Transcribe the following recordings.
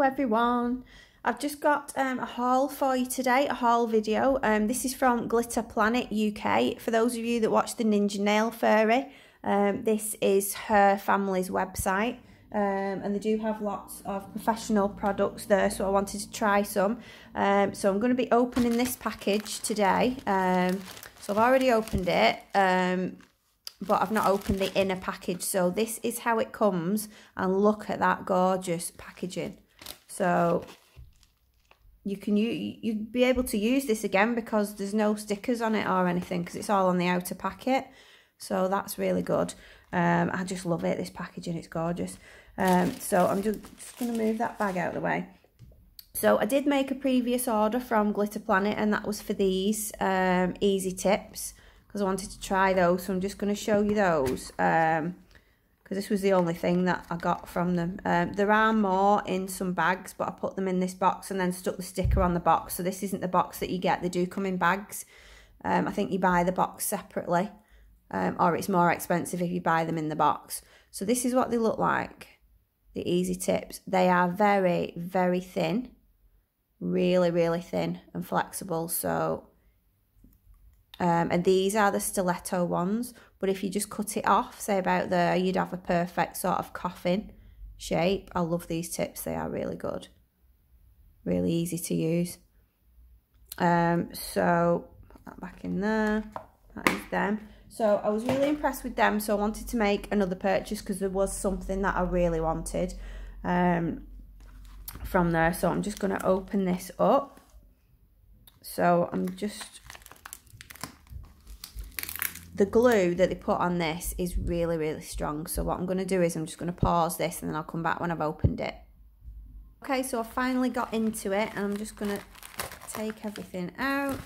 everyone, I've just got a haul for you today, a haul video. This is from Glitter Planet UK. For those of you that watch the Ninja Nail Fairy, this is her family's website, and they do have lots of professional products there, so I wanted to try some. So I'm going to be opening this package today. So I've already opened it, but I've not opened the inner package. So this is how it comes, and look at that gorgeous packaging. So you'd be able to use this again because there's no stickers on it or anything, because it's all on the outer packet. So that's really good. I just love it, this packaging, it's gorgeous. So I'm just going to move that bag out of the way. So I did make a previous order from Glitter Planet, and that was for these easy tips, because I wanted to try those. So I'm just going to show you those, because this was the only thing that I got from them. There are more in some bags, but I put them in this box and then stuck the sticker on the box. So this isn't the box that you get. They do come in bags. I think you buy the box separately, or it's more expensive if you buy them in the box. So this is what they look like, the easy tips. They are very, very thin, really, really thin and flexible. So and these are the stiletto ones, but if you just cut it off, say about there, you'd have a perfect sort of coffin shape. I love these tips, they are really good, really easy to use. So put that back in there, that is them. So I was really impressed with them, so I wanted to make another purchase because there was something that I really wanted from there. So I'm just going to open this up. So the glue that they put on this is really, really strong. So what I'm going to do is I'm just going to pause this and then I'll come back when I've opened it. Okay, so I finally got into it, and I'm just going to take everything out,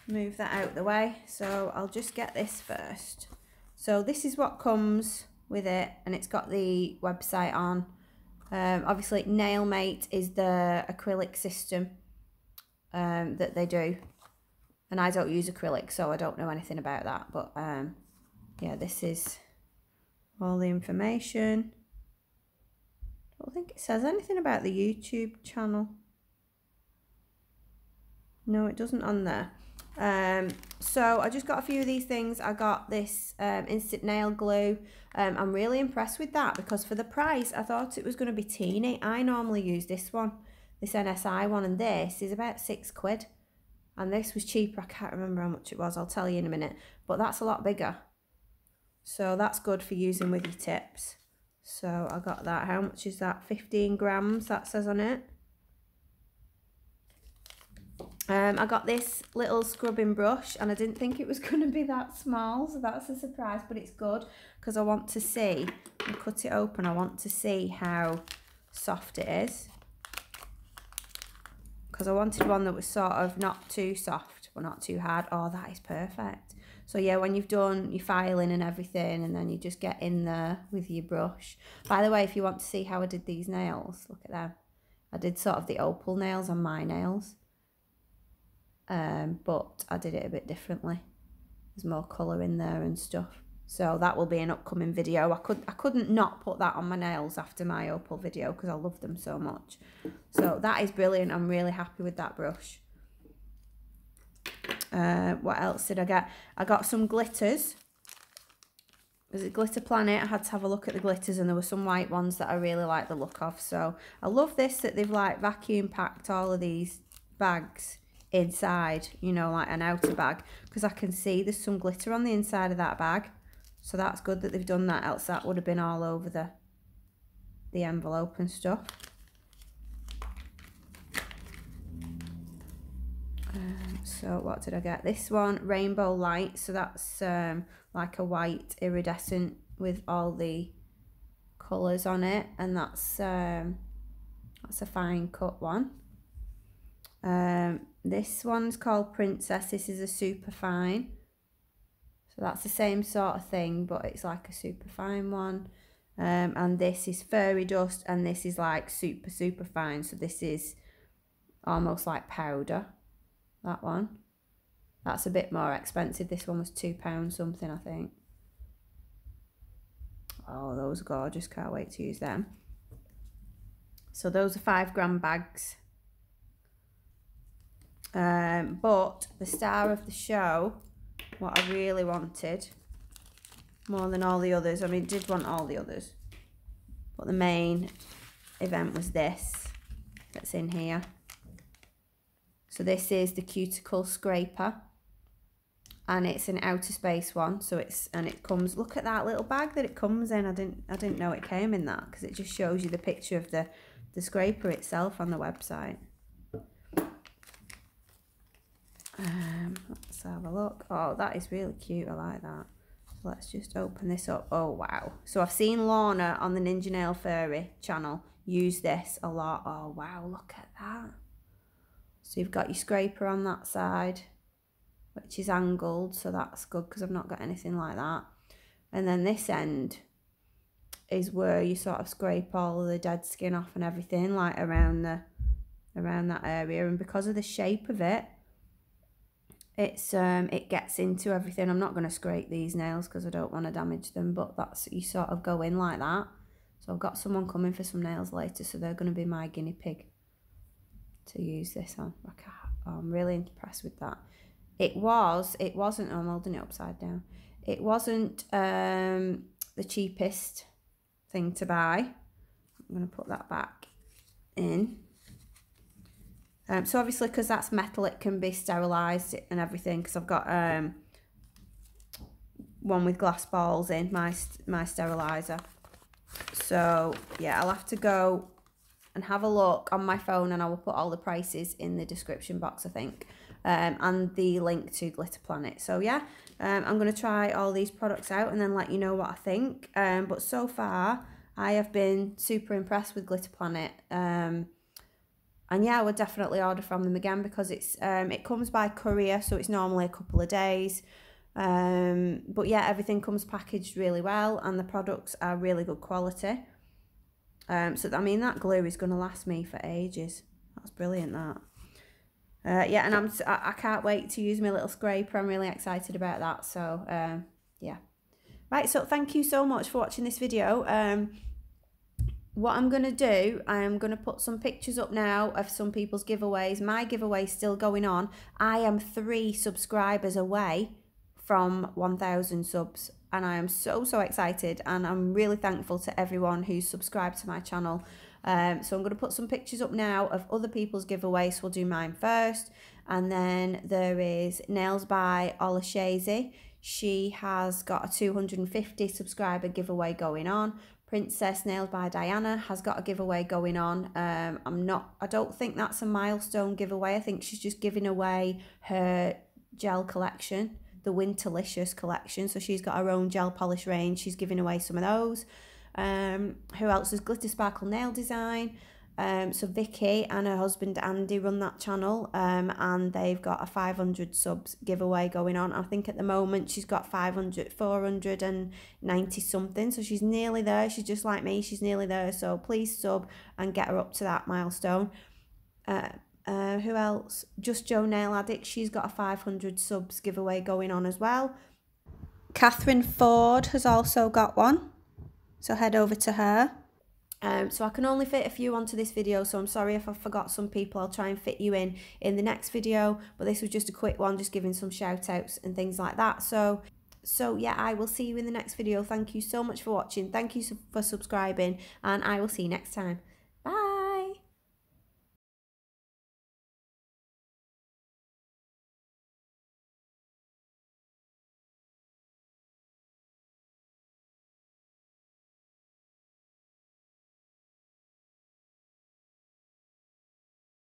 move that out the way. So I'll just get this first. So this is what comes with it, and it's got the website on. Obviously Nailmate is the acrylic system that they do. And I don't use acrylic, so I don't know anything about that. But yeah, this is all the information. I don't think it says anything about the YouTube channel. No, it doesn't on there. So I just got a few of these things. I got this instant nail glue. I'm really impressed with that, because for the price, I thought it was going to be teeny. I normally use this one, this NSI one, and this is about £6. And this was cheaper. I can't remember how much it was. I'll tell you in a minute. But that's a lot bigger. So that's good for using with your tips. So I got that. How much is that? 15 grams, that says on it. I got this little scrubbing brush, and I didn't think it was going to be that small. So that's a surprise, but it's good because I want to see. I'll cut it open. I want to see how soft it is, because I wanted one that was sort of not too soft but not too hard. Oh, that is perfect. So yeah, when you've done your filing and everything, and then you just get in there with your brush. By the way, if you want to see how I did these nails, look at them. I did sort of the opal nails on my nails, but I did it a bit differently. There's more colour in there and stuff. So that will be an upcoming video. I couldn't not put that on my nails after my opal video because I love them so much. So that is brilliant. I'm really happy with that brush. What else did I get? I got some glitters. Was it Glitter Planet? I had to have a look at the glitters, and there were some white ones that I really like the look of. So I love this, that they've like vacuum packed all of these bags inside, you know, like an outer bag, because I can see there's some glitter on the inside of that bag. So that's good that they've done that, else that would have been all over the envelope and stuff. So what did I get? This one, Rainbow Light. So that's like a white iridescent with all the colours on it, and that's a fine cut one. This one's called Princess. This is a super fine. So that's the same sort of thing, but it's like a super fine one. And this is Fairy Dust, and this is like super, super fine. So this is almost like powder, that one. That's a bit more expensive. This one was £2 something, I think. Oh, those are gorgeous. Can't wait to use them. So those are 5-gram bags. But the star of the show, what I really wanted, more than all the others, I mean, did want all the others, but the main event was this that's in here. So this is the Cuticle Scraper, and it's an outer space one. So it comes, look at that little bag that it comes in. I didn't know it came in that, because it just shows you the picture of the scraper itself on the website. Let's have a look. Oh, that is really cute. I like that. So let's just open this up. Oh wow. So I've seen Lorna on the Ninja Nail Furry channel use this a lot. Oh wow, look at that. So you've got your scraper on that side, which is angled, so that's good because I've not got anything like that. And then this end is where you sort of scrape all of the dead skin off and everything, like around that area. And because of the shape of it, it gets into everything. I'm not going to scrape these nails because I don't want to damage them, but that's, you sort of go in like that. So I've got someone coming for some nails later, so they're going to be my guinea pig to use this on. I'm really impressed with that. It wasn't, oh, I'm holding it upside down. It wasn't the cheapest thing to buy. I'm going to put that back in. So obviously, because that's metal, it can be sterilised and everything, because I've got one with glass balls in, my steriliser. So yeah, I'll have to go and have a look on my phone, and I will put all the prices in the description box, I think, and the link to Glitter Planet. So yeah, I'm going to try all these products out and then let you know what I think. But so far, I have been super impressed with Glitter Planet. And yeah, I would definitely order from them again, because it comes by courier, so it's normally a couple of days. But yeah, everything comes packaged really well, and the products are really good quality. So I mean, that glue is going to last me for ages. That's brilliant, that. Yeah, and I can't wait to use my little scraper. I'm really excited about that. So yeah. Right, so thank you so much for watching this video. What I'm going to do, I'm going to put some pictures up now of some people's giveaways. My giveaway is still going on. I am 3 subscribers away from 1,000 subs, and I am so excited, and I'm really thankful to everyone who's subscribed to my channel. So I'm going to put some pictures up now of other people's giveaways. So we'll do mine first, and then there is Nails by Olashazy. She has got a 250 subscriber giveaway going on. Princess Nails by Diana has got a giveaway going on. I don't think that's a milestone giveaway. I think she's just giving away her gel collection, the Winterlicious collection. So she's got her own gel polish range. She's giving away some of those. Who else is Glitter Sparkle Nail Design? So Vicky and her husband Andy run that channel, and they've got a 500 subs giveaway going on. I think at the moment she's got 490 something, so she's nearly there. She's just like me, she's nearly there, so please sub and get her up to that milestone. Who else? Just Joe Nail Addict, she's got a 500 subs giveaway going on as well. Catherine Ford has also got one, so head over to her. So I can only fit a few onto this video, so I'm sorry if I forgot some people. I'll try and fit you in the next video, but this was just a quick one, just giving some shout outs and things like that. So yeah, I will see you in the next video. Thank you so much for watching. Thank you for subscribing, and I will see you next time.